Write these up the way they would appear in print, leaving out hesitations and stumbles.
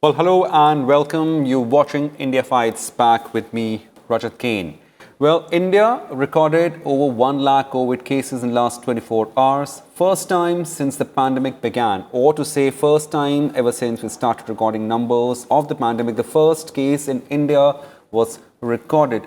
Well, hello and welcome. You're watching India Fights Back with me, Rajat Kane. Well, India recorded over 1 lakh COVID cases in the last 24 hours. First time since the pandemic began, or to say first time ever since we started recording numbers of the pandemic. The first case in India was recorded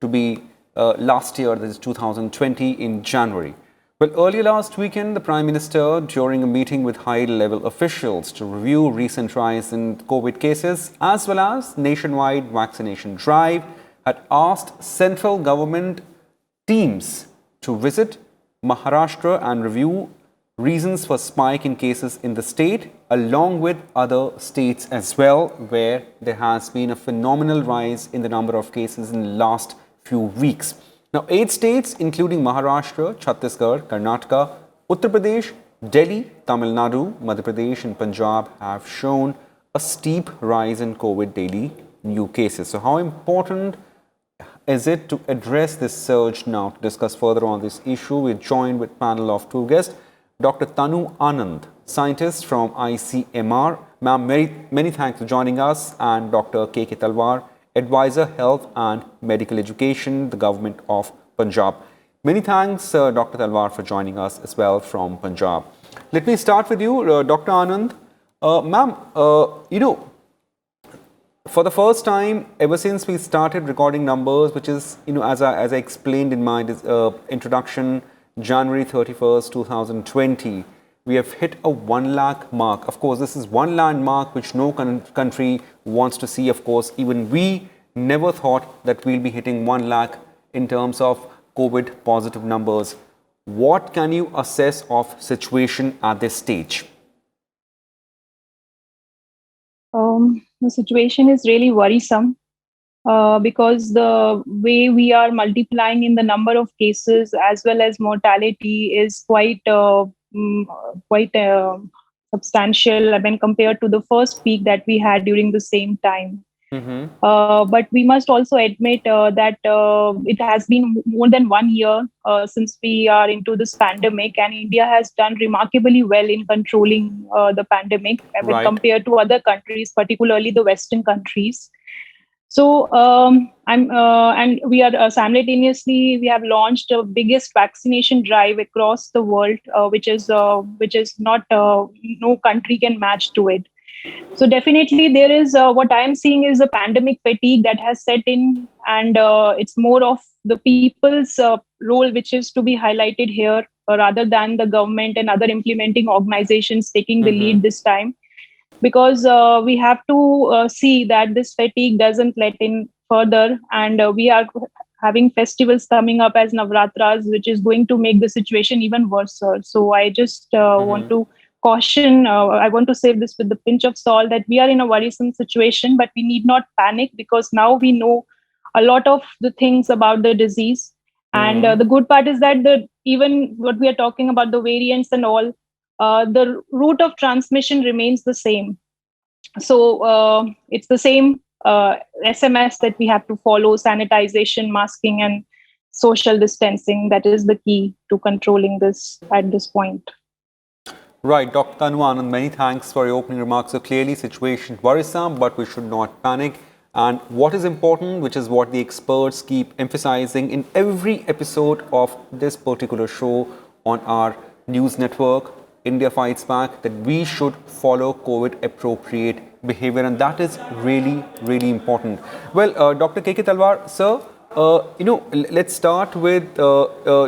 to be last year, that is 2020, in January. Well, earlier last weekend, the Prime Minister, during a meeting with high-level officials to review recent rise in COVID cases as well as nationwide vaccination drive, had asked central government teams to visit Maharashtra and review reasons for spike in cases in the state, along with other states as well, where there has been a phenomenal rise in the number of cases in the last few weeks. Now, 8 states, including Maharashtra, Chhattisgarh, Karnataka, Uttar Pradesh, Delhi, Tamil Nadu, Madhya Pradesh, and Punjab have shown a steep rise in COVID daily new cases. So, how important is it to address this surge now? To discuss further on this issue, we're joined with a panel of two guests. Dr. Tanu Anand, scientist from ICMR. Ma'am, many thanks for joining us. And Dr. K.K. Talwar, advisor, health and medical education, the government of Punjab. Many thanks, Dr. Talwar, for joining us as well from Punjab. Let me start with you, Dr. Anand. Ma'am, for the first time, ever since we started recording numbers, which is, as I explained in my introduction, January 31st, 2020, we have hit a 1 lakh mark. Of course, this is one landmark which no country wants to see. Of course, even we never thought that we'll be hitting 1 lakh in terms of COVID positive numbers. What can you assess of situation at this stage? The situation is really worrisome because the way we are multiplying in the number of cases as well as mortality is quite substantial when compared to the first peak that we had during the same time. But we must also admit that it has been more than 1 year since we are into this pandemic, and India has done remarkably well in controlling the pandemic when Right. compared to other countries, particularly the Western countries. So, and we are simultaneously we have launched the biggest vaccination drive across the world, which is not no country can match to it. So definitely there is what I am seeing is a pandemic fatigue that has set in, and it's more of the people's role which is to be highlighted here, rather than the government and other implementing organizations taking the lead this time, because we have to see that this fatigue doesn't let in further, and we are having festivals coming up as Navratras, which is going to make the situation even worse. So I just want to caution, I want to say this with the pinch of salt, that we are in a worrisome situation, but we need not panic because now we know a lot of the things about the disease. And the good part is that even what we are talking about, the variants and all, the route of transmission remains the same. So it's the same SMS that we have to follow: sanitization, masking, and social distancing. That is the key to controlling this at this point. Right, Dr. Tanu Anand, many thanks for your opening remarks. So clearly, situation worrisome, but we should not panic. And what is important, which is what the experts keep emphasizing in every episode of this particular show on our news network, India Fights Back, that we should follow COVID appropriate behavior, and that is really, really important. Well, Dr. KK Talwar, sir, let's start with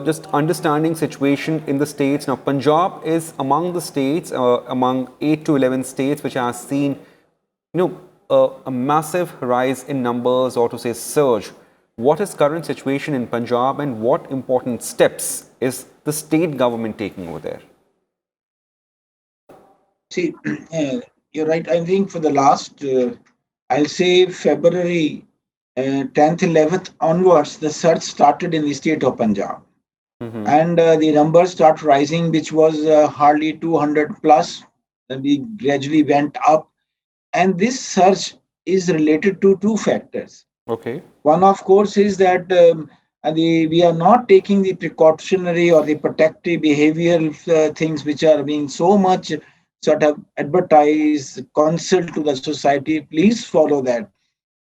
just understanding situation in the states. Now, Punjab is among the states, among 8 to 11 states, which has seen, a massive rise in numbers, or to say surge. What is current situation in Punjab, and what important steps is the state government taking over there? See, you're right. I think for the last, I'll say February 10th, 11th onwards, the surge started in the state of Punjab. And the numbers start rising, which was hardly 200 plus. And we gradually went up. And this surge is related to two factors. Okay. One, of course, is that we are not taking the precautionary or the protective behavioral things which are being so much sort of advertise, consult to the society, please follow that.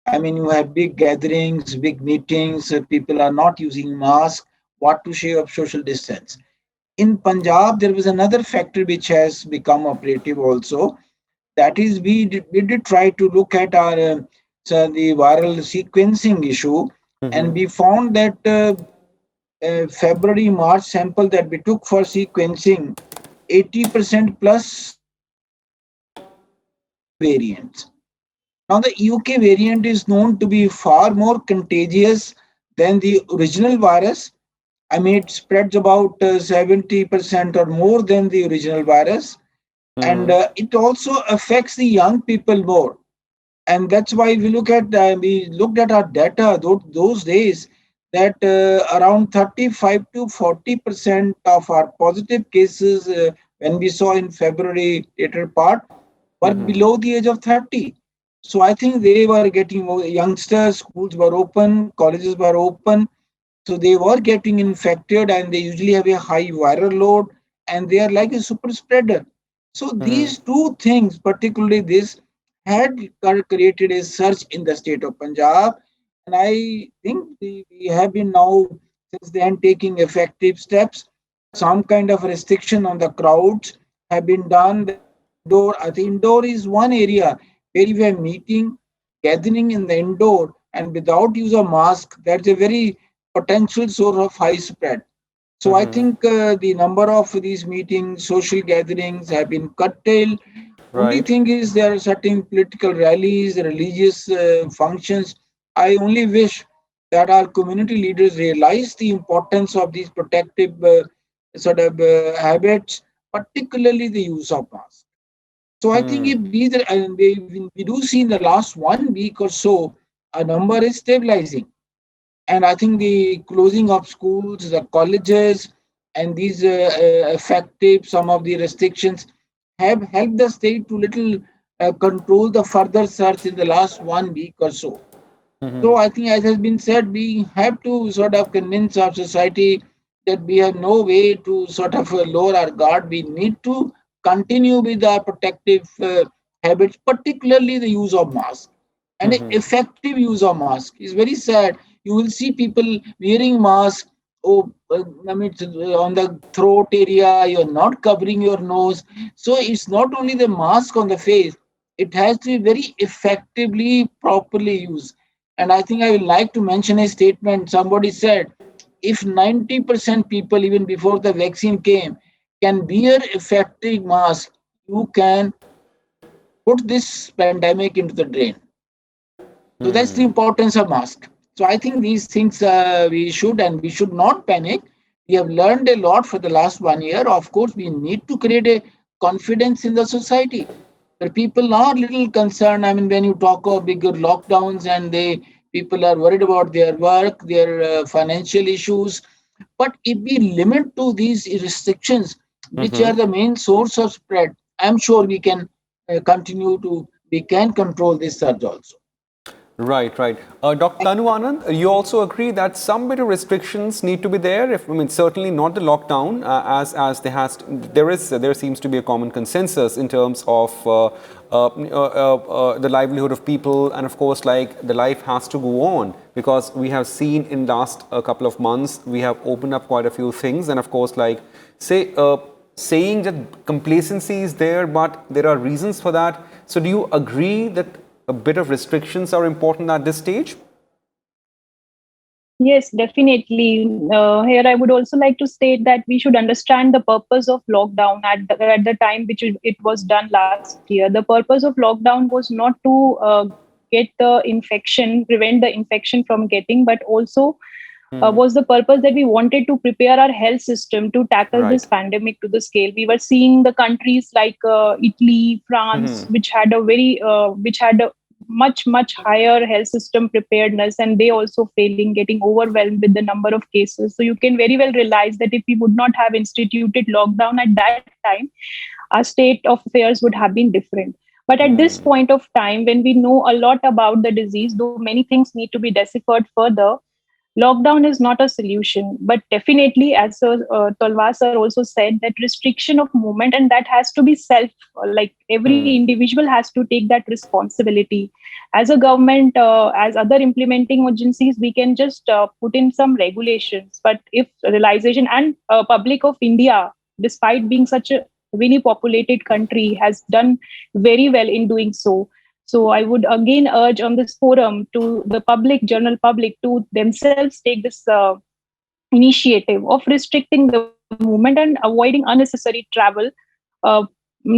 I mean, you have big gatherings, big meetings, people are not using masks, what to say of social distance. In Punjab, there was another factor which has become operative also. That is, we did try to look at our so the viral sequencing issue, and Mm-hmm. we found that February March sample that we took for sequencing, 80% plus variants. Now, the UK variant is known to be far more contagious than the original virus. I mean, it spreads about 70% or more than the original virus, and Mm-hmm. it also affects the young people more. And that's why we looked at our data those days, that around 35 to 40% of our positive cases when we saw in February later part were Mm-hmm. below the age of 30. So I think they were getting more youngsters, schools were open, colleges were open, so they were getting infected, and they usually have a high viral load, and they are like a super spreader. So Mm-hmm. these two things, particularly this, had created a surge in the state of Punjab. And I think we have been now since then taking effective steps. Some kind of restriction on the crowds have been done. The indoor, I think indoor is one area where you have meeting, gathering in the indoor, and without use of mask, that's a very potential source of high spread. So I Mm-hmm. think the number of these meetings, social gatherings have been curtailed. Only Right. thing is there are certain political rallies, religious functions. I only wish that our community leaders realize the importance of these protective habits, particularly the use of masks. So I think Hmm. if these are, and we do see in the last 1 week or so, a number is stabilizing. And I think the closing of schools, the colleges, and these effective, some of the restrictions have helped the state to little control the further surge in the last 1 week or so. Mm-hmm. So I think, as has been said, we have to sort of convince our society that we have no way to sort of lower our guard. We need to continue with our protective habits, particularly the use of masks. And Mm-hmm. effective use of mask is very sad. You will see people wearing masks. Oh, I mean, on the throat area, you're not covering your nose. So it's not only the mask on the face; it has to be very effectively, properly used. And I think I would like to mention a statement. Somebody said, if 90% people, even before the vaccine came, can wear effective mask, you can put this pandemic into the drain. So that's the Hmm. importance of mask. So I think these things we should not panic. We have learned a lot for the last 1 year. Of course, we need to create a confidence in the society. But people are little concerned. I mean, when you talk of bigger lockdowns, and they people are worried about their work, their financial issues. But if we limit to these restrictions, which are Mm-hmm. the main source of spread, I'm sure we can we can control this surge also. Right, right. Dr. Tanu Anand, you also agree that some bit of restrictions need to be there. If, I mean, certainly not the lockdown, as there seems to be a common consensus in terms of the livelihood of people, and of course, like the life has to go on, because we have seen in last couple of months we have opened up quite a few things, and of course, like say. Saying that complacency is there, but there are reasons for that. So, do you agree that a bit of restrictions are important at this stage? Yes, definitely. Here, I would also like to state that we should understand the purpose of lockdown at the time which it was done last year. The purpose of lockdown was not to get the infection, prevent the infection from getting, but also Hmm. was the purpose that we wanted to prepare our health system to tackle this Right. pandemic to the scale. We were seeing the countries like Italy, France, Hmm. which had a much higher health system preparedness, and they also failing, getting overwhelmed with the number of cases. So you can very well realize that if we would not have instituted lockdown at that time, our state of affairs would have been different. But at this Hmm. point of time, when we know a lot about the disease, though many things need to be deciphered further, Lockdown is not a solution, but definitely, as Talwar sir also said, that restriction of movement, and that has to be self, like every individual has to take that responsibility. As a government, as other implementing agencies, we can just put in some regulations. But if realization and public of India, despite being such a very populated country, has done very well in doing so. So I would again urge on this forum to the public, general public, to themselves take this initiative of restricting the movement and avoiding unnecessary travel, uh,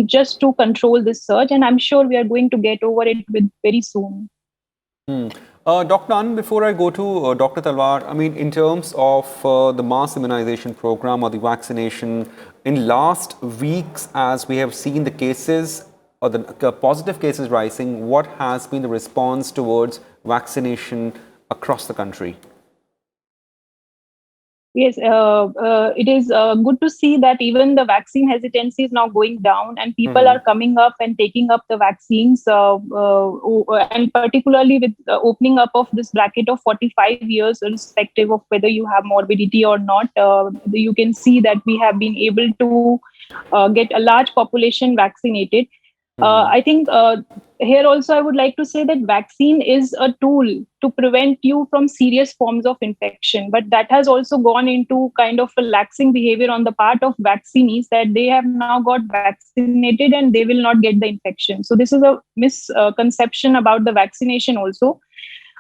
just to control this surge. And I'm sure we are going to get over it with very soon. Dr. Anand, before I go to Dr. Talwar, I mean, in terms of the mass immunization program or the vaccination, in last weeks, as we have seen the cases or the positive cases rising, what has been the response towards vaccination across the country? Yes, it is good to see that even the vaccine hesitancy is now going down, and people are coming up and taking up the vaccines. And particularly with opening up of this bracket of 45 years, irrespective of whether you have morbidity or not, you can see that we have been able to get a large population vaccinated. I think here also I would like to say that vaccine is a tool to prevent you from serious forms of infection, but that has also gone into kind of a laxing behavior on the part of vaccinees, that they have now got vaccinated and they will not get the infection. So this is a misconception about the vaccination also.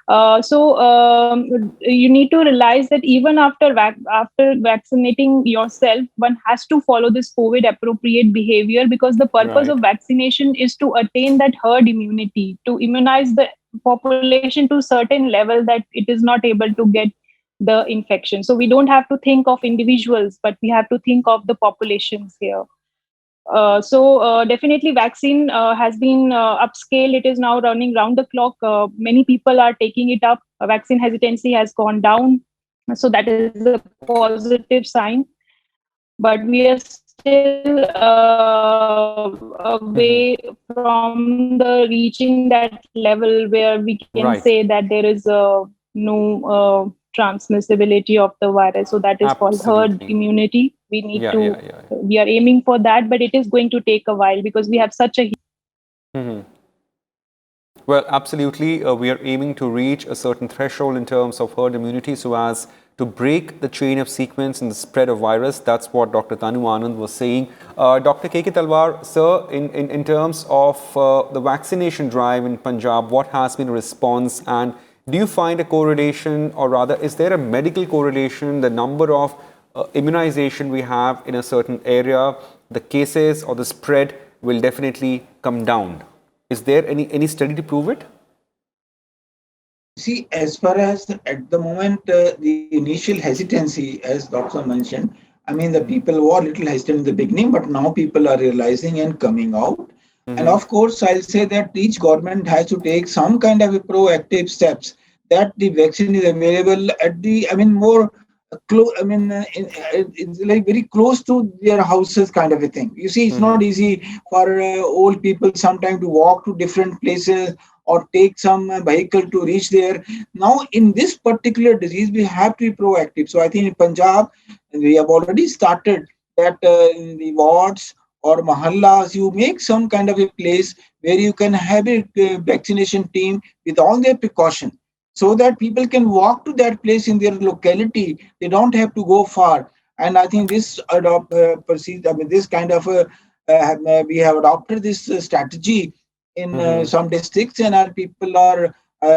So you need to realize that even after vaccinating yourself, one has to follow this COVID appropriate behavior, because the purpose of vaccination is to attain that herd immunity, to immunize the population to a certain level that it is not able to get the infection. So we don't have to think of individuals, but we have to think of the populations here. So definitely vaccine has been upscale. It is now running round the clock. Many people are taking it up. Vaccine hesitancy has gone down. So that is a positive sign. But we are still away from the reaching that level where we can say that there is no transmissibility of the virus. So that is called herd immunity. We need we are aiming for that, but it is going to take a while because we have such a Well, absolutely. We are aiming to reach a certain threshold in terms of herd immunity so as to break the chain of sequence in the spread of virus. That's what Dr. Tanu Anand was saying. Dr. K.K. Talwar, sir, in terms of the vaccination drive in Punjab, what has been the response, and do you find a correlation, or rather, is there a medical correlation, the number of immunization we have in a certain area, the cases or the spread will definitely come down? Is there any study to prove it? See, as far as at the moment, the initial hesitancy, as Doctor mentioned, I mean, the people were a little hesitant in the beginning, but now people are realizing and coming out. And of course, I'll say that each government has to take some kind of a proactive steps that the vaccine is available at the, I mean, more close, I mean, it's like very close to their houses kind of a thing. You see, it's not easy for old people sometimes to walk to different places or take some vehicle to reach there. Now, in this particular disease, we have to be proactive. So I think in Punjab, we have already started that in the wards or mahallas, you make some kind of a place where you can have a vaccination team with all their precaution, so that people can walk to that place in their locality. They don't have to go far. And I think this this kind of we have adopted this strategy in some districts, and our people are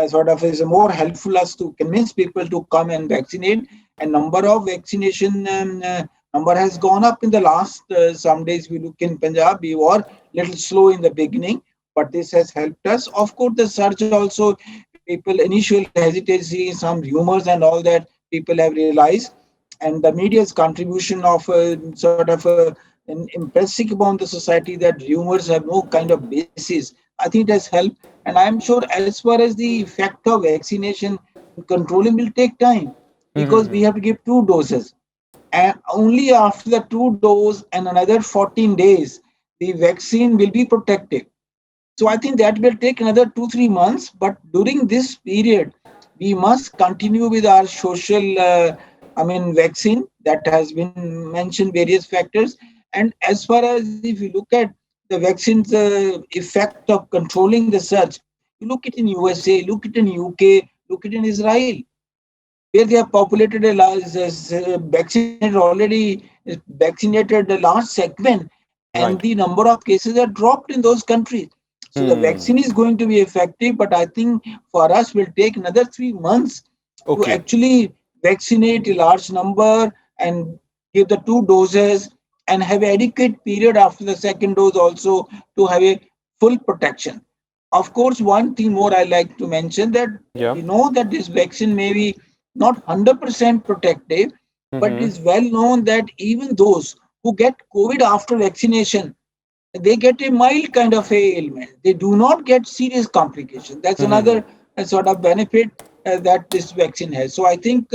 sort of is more helpful us to convince people to come and vaccinate. And number of vaccination number has gone up in the last some days. We look in Punjab, we were little slow in the beginning, but this has helped us. Of course, the surge also, people initial hesitancy, some rumors and all that people have realized, and the media's contribution of sort of impressing upon the society that rumors have no kind of basis. I think it has helped, and I'm sure as far as the effect of vaccination controlling will take time, because we have to give 2 doses, and only after the 2 doses and another 14 days the vaccine will be protective. So I think that will take another 2-3 months. But during this period, we must continue with our social, vaccine that has been mentioned various factors. And as far as if you look at the vaccine's effect of controlling the surge, you look at in USA, look at in UK, look at in Israel, where they have populated a large, vaccinated already, vaccinated a large segment, and Right. the number of cases are dropped in those countries. So the Hmm. vaccine is going to be effective, but I think for us will take another 3 months to Okay. actually vaccinate a large number and give the 2 doses and have adequate period after the second dose also to have a full protection. Of course, one thing more I like to mention that Yeah. we know that this vaccine may be not 100% protective, but it Mm-hmm. is well known that even those who get COVID after vaccination, they get a mild kind of a ailment. They do not get serious complications. That's Mm-hmm. another sort of benefit that this vaccine has. So I think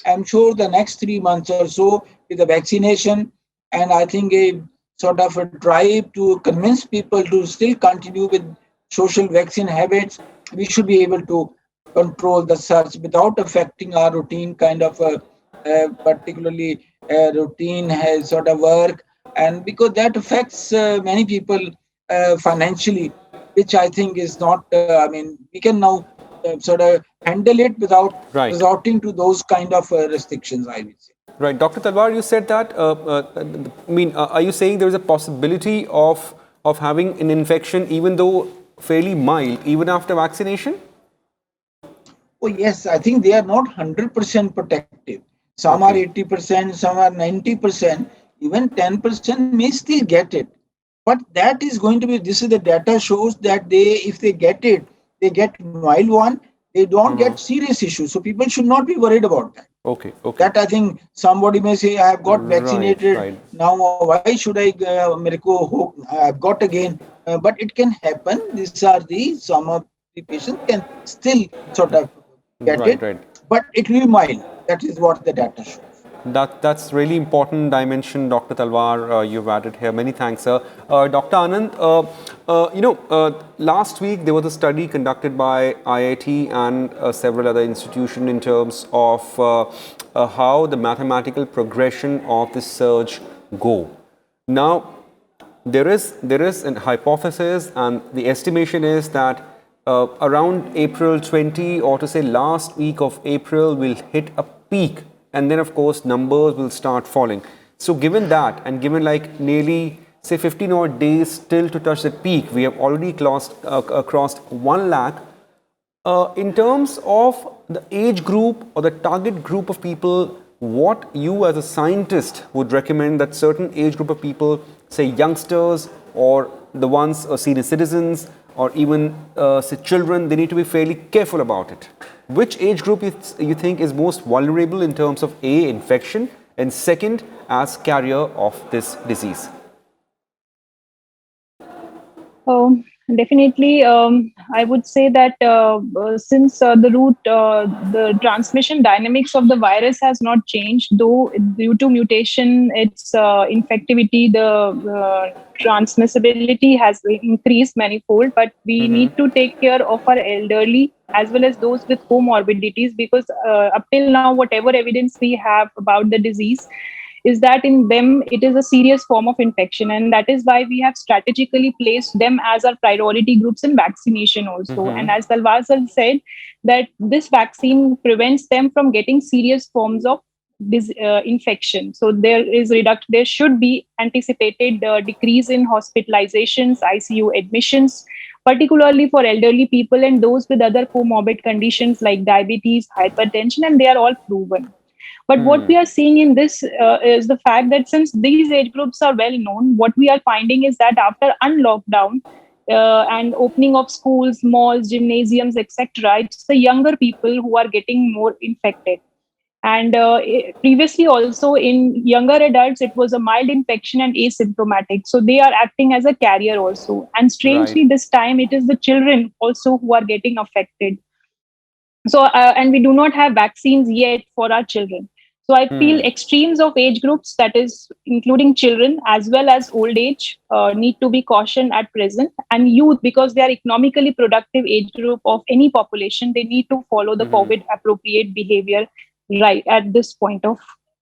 I'm sure the next 3 months or so with the vaccination, and I think a sort of a drive to convince people to still continue with social vaccine habits, we should be able to control the surge without affecting our routine kind of particularly routine has sort of work, and because that affects many people financially, which I think is not. We can now sort of handle it without Right. resorting to those kind of restrictions, I would say. Right. Dr. Talwar, you said that, are you saying there is a possibility of having an infection even though fairly mild, even after vaccination? Oh, yes, I think they are not 100% protective. Some are Okay. 80%, some are 90%, even 10% may still get it. But that is going to be, this is the data shows that if they get it, they get mild one, they don't get serious issues. So people should not be worried about that. Okay. Okay. That I think somebody may say, I have got Right. vaccinated, Right. now why should I, Mirko, hope I've got again? But it can happen. These are some of the patients can still sort of get Right. it, Right. but it will be mild. That is what the data shows. That's really important dimension, Dr. Talwar. You've added here. Many thanks, sir. Dr. Anand, last week there was a study conducted by IIT and several other institutions in terms of how the mathematical progression of the surge go. Now, there is an hypothesis, and the estimation is that around April 20, or to say last week of April, will hit a peak, and then of course numbers will start falling. So given that, and given like nearly say 15 odd days still to touch the peak, we have already crossed 1 lakh. In terms of the age group or the target group of people, what you as a scientist would recommend that certain age group of people, say youngsters or the ones senior citizens or even say children, they need to be fairly careful about it. Which age group you think is most vulnerable in terms of A, infection, and second, as carrier of this disease? Oh, definitely. I would say that since the transmission dynamics of the virus has not changed, though due to mutation, its infectivity, the transmissibility has increased manifold. But we need to take care of our elderly as well as those with comorbidities, because up till now, whatever evidence we have about the disease is that in them it is a serious form of infection, and that is why we have strategically placed them as our priority groups in vaccination also. And as Talwar sir said, that this vaccine prevents them from getting serious forms of this infection. So there should be anticipated decrease in hospitalizations, ICU admissions, particularly for elderly people and those with other comorbid conditions like diabetes, hypertension, and they are all proven. But what we are seeing in this is the fact that since these age groups are well known, what we are finding is that after unlockdown and opening of schools, malls, gymnasiums, etc., it's the younger people who are getting more infected. And previously, also in younger adults, it was a mild infection and asymptomatic. So they are acting as a carrier also. And Right. strangely, this time it is the children also who are getting affected. So and we do not have vaccines yet for our children. So I feel extremes of age groups, that is including children as well as old age, need to be cautioned at present. And youth, because they are economically productive age group of any population, they need to follow the COVID appropriate behavior right at this point of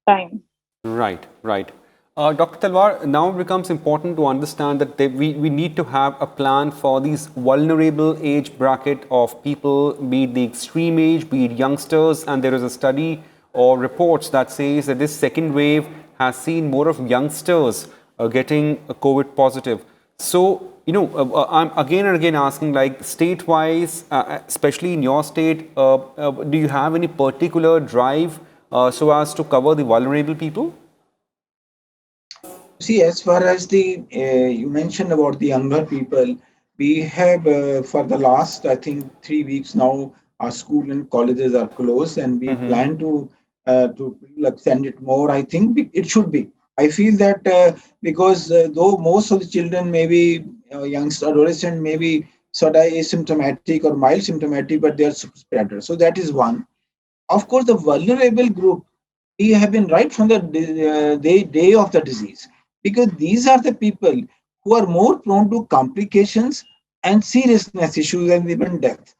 time. Right, right. Dr. Talwar, now it becomes important to understand that we need to have a plan for these vulnerable age bracket of people, be it the extreme age, be it youngsters, and there is a study or reports that says that this second wave has seen more of youngsters getting COVID positive. So, I'm again and again asking, like, state-wise, especially in your state, do you have any particular drive so as to cover the vulnerable people? See, as far as the you mentioned about the younger people, we have for the last, I think, 3 weeks now, our school and colleges are closed, and we plan to extend it more. I think it should be. I feel that because though most of the children, maybe youngster, adolescent, maybe sort of asymptomatic or mild symptomatic, but they are super spreaders. So that is one. Of course, the vulnerable group, we have been right from the day of the disease, because these are the people who are more prone to complications and seriousness issues and even death.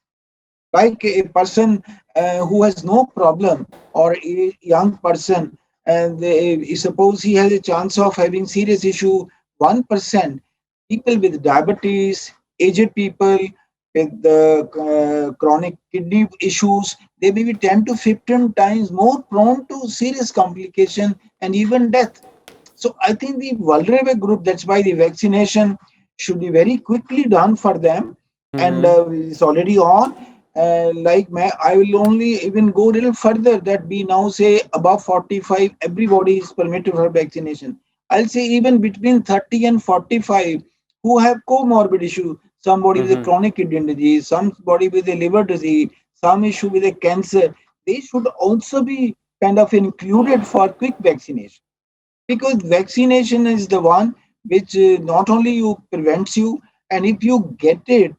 Like a person who has no problem, or a young person, and suppose he has a chance of having serious issue, 1%. People with diabetes, aged people with chronic kidney issues, they may be 10 to 15 times more prone to serious complication and even death. So I think the vulnerable group, that's why the vaccination should be very quickly done for them, and it's already on. I will only even go a little further, that we now say above 45, everybody is permitted for vaccination. I'll say even between 30 and 45 who have comorbid issue, somebody with a chronic kidney disease, somebody with a liver disease, some issue with a cancer, they should also be kind of included for quick vaccination, because vaccination is the one which not only you prevents you, and if you get it,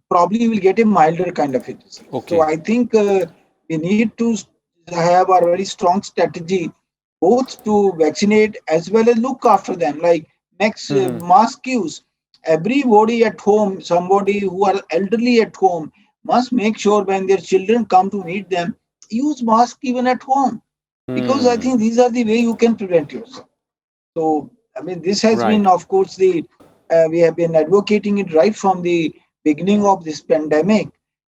probably you will get a milder kind of a disease. So Okay. I think we need to have a very strong strategy, both to vaccinate as well as look after them, like next mask use. Everybody at home, somebody who are elderly at home, must make sure when their children come to meet them, use mask even at home, because I think these are the way you can prevent yourself. So, I mean, this has Right. been, of course, we have been advocating it right from the beginning of this pandemic.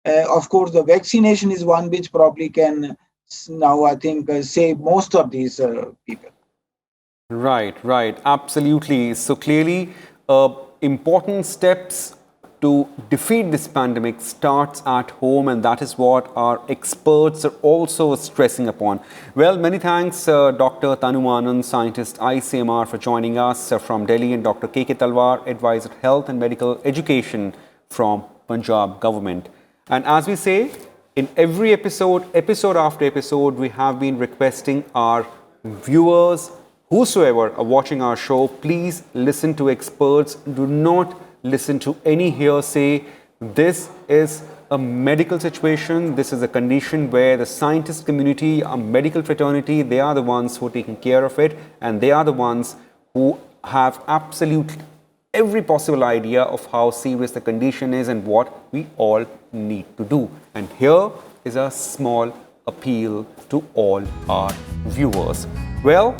Of course, the vaccination is one which probably can now, I think, save most of these people. Right, right, absolutely. So clearly, important steps to defeat this pandemic starts at home, and that is what our experts are also stressing upon. Well, many thanks, Dr. Tanu Anand, scientist ICMR, for joining us from Delhi, and Dr. K.K. Talwar, advisor health and medical education from Punjab government. And as we say, in every episode after episode, we have been requesting our viewers, whosoever are watching our show, please listen to experts. Do not listen to any hearsay. This is a medical situation. This is a condition where the scientist community, our medical fraternity, they are the ones who are taking care of it, and they are the ones who have absolutely every possible idea of how serious the condition is and what we all need to do. And here is a small appeal to all our viewers. Well,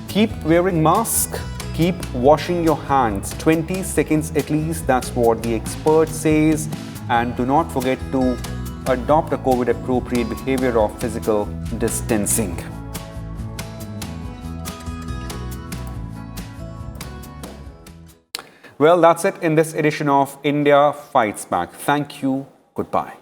keep wearing mask, keep washing your hands 20 seconds at least, that's what the expert says, and do not forget to adopt a COVID appropriate behavior of physical distancing. Well, that's it in this edition of India Fights Back. Thank you. Goodbye.